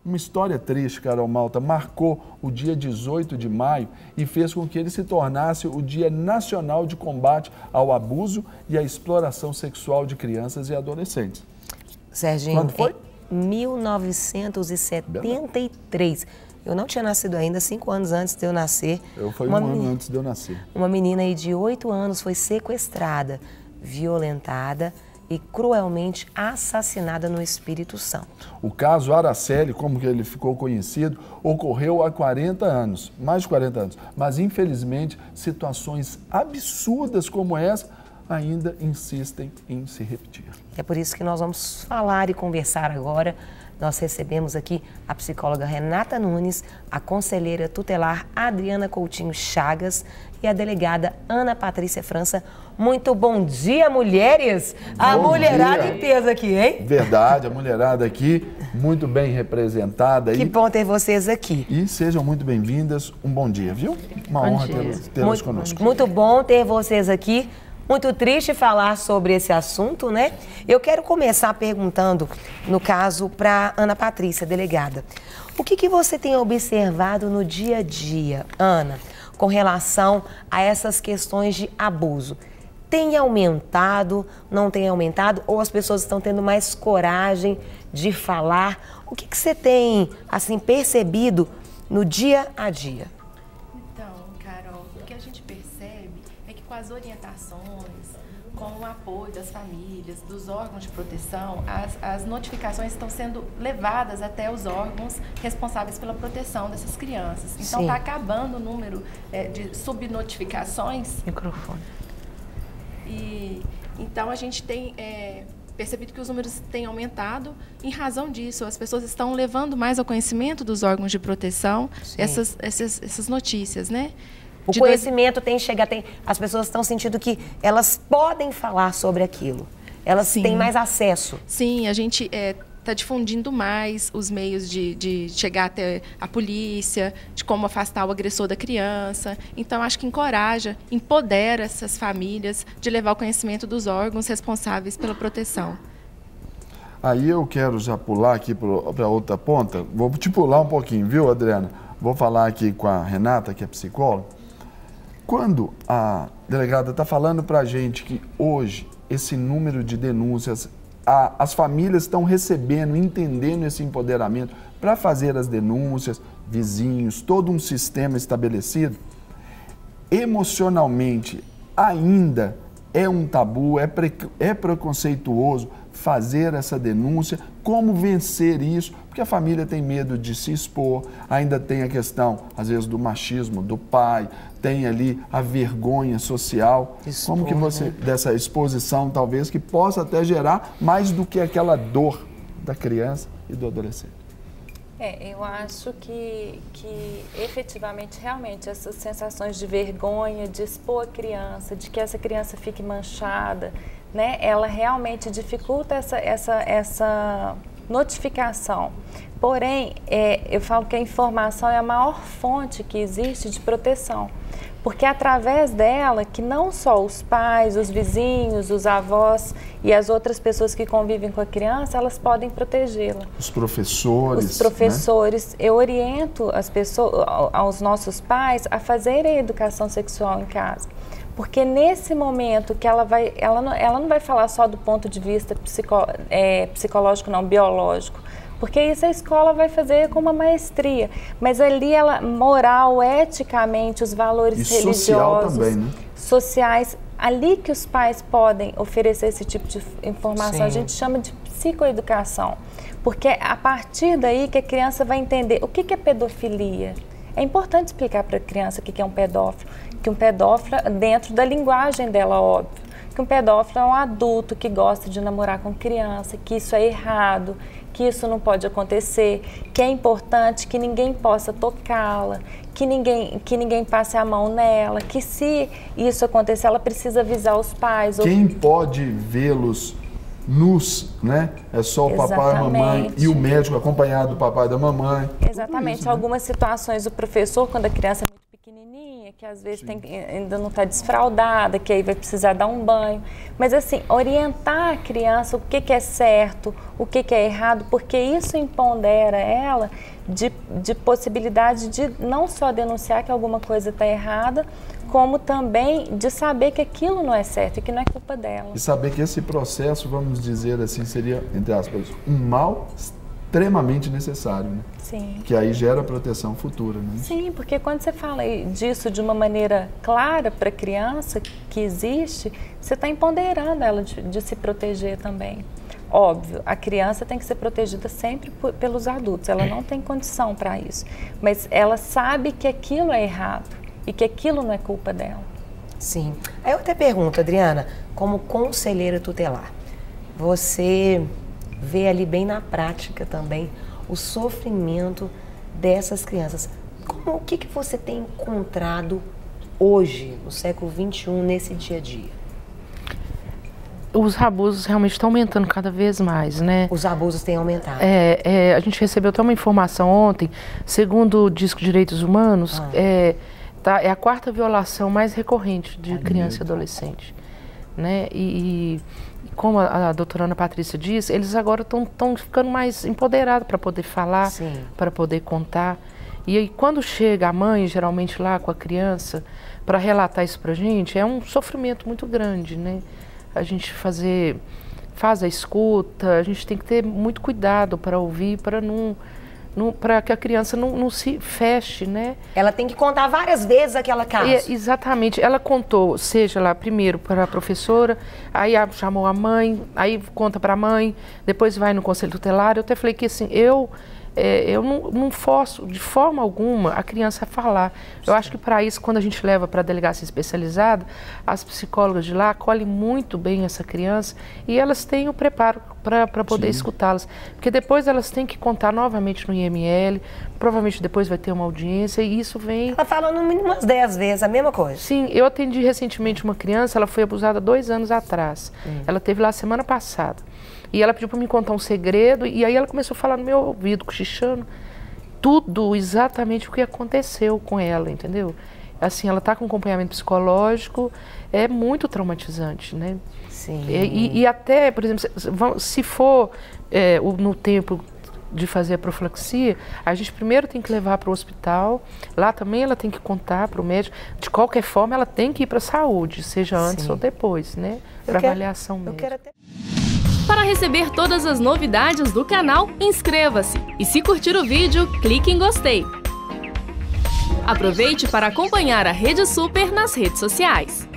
Uma história triste, Carol Malta, marcou o dia 18 de maio e fez com que ele se tornasse o Dia Nacional de Combate ao Abuso e à Exploração Sexual de Crianças e Adolescentes. Serginho, quando foi? 1973. Eu não tinha nascido ainda, 5 anos antes de eu nascer. Foi um ano antes de eu nascer. Uma menina aí de 8 anos foi sequestrada, violentada e cruelmente assassinada no Espírito Santo. O caso Araceli, como que ele ficou conhecido, ocorreu há 40 anos, mais de 40 anos. Mas, infelizmente, situações absurdas como essa ainda insistem em se repetir. É por isso que nós vamos falar e conversar agora. Nós recebemos aqui a psicóloga Renata Nunes, a conselheira tutelar Adriana Coutinho Chagas e a delegada Ana Patrícia França. Muito bom dia, mulheres! A mulherada em peso aqui, hein? Verdade, a mulherada aqui, muito bem representada. Que bom ter vocês aqui. E sejam muito bem-vindas. Um bom dia, viu? Uma honra tê-las conosco. Muito bom ter vocês aqui. Muito triste falar sobre esse assunto, né? Eu quero começar perguntando, no caso, para Ana Patrícia, delegada. O que você tem observado no dia a dia, Ana, com relação a essas questões de abuso? Tem aumentado, não tem aumentado? Ou as pessoas estão tendo mais coragem de falar? O que você tem, assim, percebido no dia a dia? Então, Carol, o que a gente percebe é que com as orientações, com o apoio das famílias, dos órgãos de proteção, as notificações estão sendo levadas até os órgãos responsáveis pela proteção dessas crianças. Então, está acabando o número de subnotificações. Microfone. Então, a gente tem percebido que os números têm aumentado. Em razão disso, as pessoas estão levando mais ao conhecimento dos órgãos de proteção essas notícias, né? O conhecimento tem que chegar, as pessoas estão sentindo que elas podem falar sobre aquilo, elas têm mais acesso. Sim, a gente está difundindo mais os meios de chegar até a polícia, de como afastar o agressor da criança. Então, acho que encoraja, empodera essas famílias de levar o conhecimento dos órgãos responsáveis pela proteção. Aí eu quero já pular aqui para outra ponta, vou te pular um pouquinho, viu, Adriana? Vou falar aqui com a Renata, que é psicóloga. Quando a delegada está falando para a gente que hoje esse número de denúncias, as famílias estão recebendo, entendendo esse empoderamento para fazer as denúncias, vizinhos, todo um sistema estabelecido, emocionalmente ainda é um tabu, é preconceituoso fazer essa denúncia, como vencer isso, porque a família tem medo de se expor, ainda tem a questão, às vezes, do machismo do pai, tem ali a vergonha social. Como que você, dessa exposição, talvez, que possa até gerar mais do que aquela dor da criança e do adolescente? Eu acho que efetivamente, realmente, essas sensações de vergonha, de expor a criança, de que essa criança fique manchada, né, ela realmente dificulta essa notificação. Porém, eu falo que a informação é a maior fonte que existe de proteção, porque é através dela que não só os pais, os vizinhos, os avós e as outras pessoas que convivem com a criança, elas podem protegê-la. Os professores. Os professores. Né? Eu oriento as pessoas, aos nossos pais a fazerem a educação sexual em casa. Porque nesse momento que ela não vai falar só do ponto de vista psicológico, não, biológico. Porque isso a escola vai fazer com uma maestria. Mas ali, moral, eticamente, os valores religiosos, social também, né? sociais, ali que os pais podem oferecer esse tipo de informação, Sim. A gente chama de psicoeducação. Porque é a partir daí que a criança vai entender o que é pedofilia. É importante explicar para a criança o que é um pedófilo. Que um pedófilo, dentro da linguagem dela, óbvio, que um pedófilo é um adulto que gosta de namorar com criança, que isso é errado, que isso não pode acontecer, que é importante que ninguém possa tocá-la, que ninguém passe a mão nela, que se isso acontecer, ela precisa avisar os pais. Quem pode vê-los nus, né? É só o papai e a mamãe e o médico acompanhado do papai e da mamãe. Exatamente. Isso, né? Algumas situações, o professor, quando a criança é muito pequenininha, que às vezes ainda não está desfraldada, que aí vai precisar dar um banho. Mas assim, orientar a criança o que é certo, o que é errado, porque isso empodera ela de possibilidade de não só denunciar que alguma coisa está errada, como também de saber que aquilo não é certo e que não é culpa dela. E saber que esse processo, vamos dizer assim, seria, entre aspas, um mal extremamente necessário, né? Sim. Que aí gera proteção futura, né? Sim, porque quando você fala disso de uma maneira clara para a criança que existe, você está empoderando ela de se proteger também. Óbvio, a criança tem que ser protegida sempre pelos adultos, ela não tem condição para isso, mas ela sabe que aquilo é errado e que aquilo não é culpa dela. Sim. Aí eu até pergunto, Adriana, como conselheira tutelar, você vê ali bem na prática também o sofrimento dessas crianças. O que você tem encontrado hoje, no século XXI, nesse dia a dia? Os abusos realmente estão aumentando cada vez mais, né? Os abusos têm aumentado. A gente recebeu até uma informação ontem, segundo o Disco Direitos Humanos, é a 4ª violação mais recorrente de criança e adolescente, né? E como a doutora Ana Patrícia disse, eles agora estão ficando mais empoderados para poder falar, para poder contar. E aí, quando chega a mãe, geralmente lá com a criança, para relatar isso para a gente, é um sofrimento muito grande, né? A gente faz a escuta, a gente tem que ter muito cuidado para ouvir, para que a criança não se feche, né? Ela tem que contar várias vezes aquela caso. Exatamente. Ela contou, seja lá primeiro para a professora, aí chamou a mãe, aí conta para a mãe, depois vai no conselho tutelar. Eu até falei que assim, eu não forço de forma alguma a criança a falar. Eu acho que para isso, quando a gente leva para a delegacia especializada, as psicólogas de lá acolhem muito bem essa criança e elas têm o preparo para poder escutá-las. Porque depois elas têm que contar novamente no IML, provavelmente depois vai ter uma audiência e isso vem... Ela fala no mínimo umas 10 vezes a mesma coisa. Sim, eu atendi recentemente uma criança, ela foi abusada 2 anos atrás. Ela esteve lá semana passada. E ela pediu para me contar um segredo, e aí ela começou a falar no meu ouvido, cochichando, tudo exatamente o que aconteceu com ela, entendeu? Assim, ela está com acompanhamento psicológico, é muito traumatizante, né? Sim. E até, por exemplo, se for no tempo de fazer a profilaxia, a gente primeiro tem que levar para o hospital, lá também ela tem que contar para o médico, de qualquer forma ela tem que ir para a saúde, seja antes ou depois, né? Para avaliação médica. Para receber todas as novidades do canal, inscreva-se e se curtir o vídeo, clique em gostei. Aproveite para acompanhar a Rede Super nas redes sociais.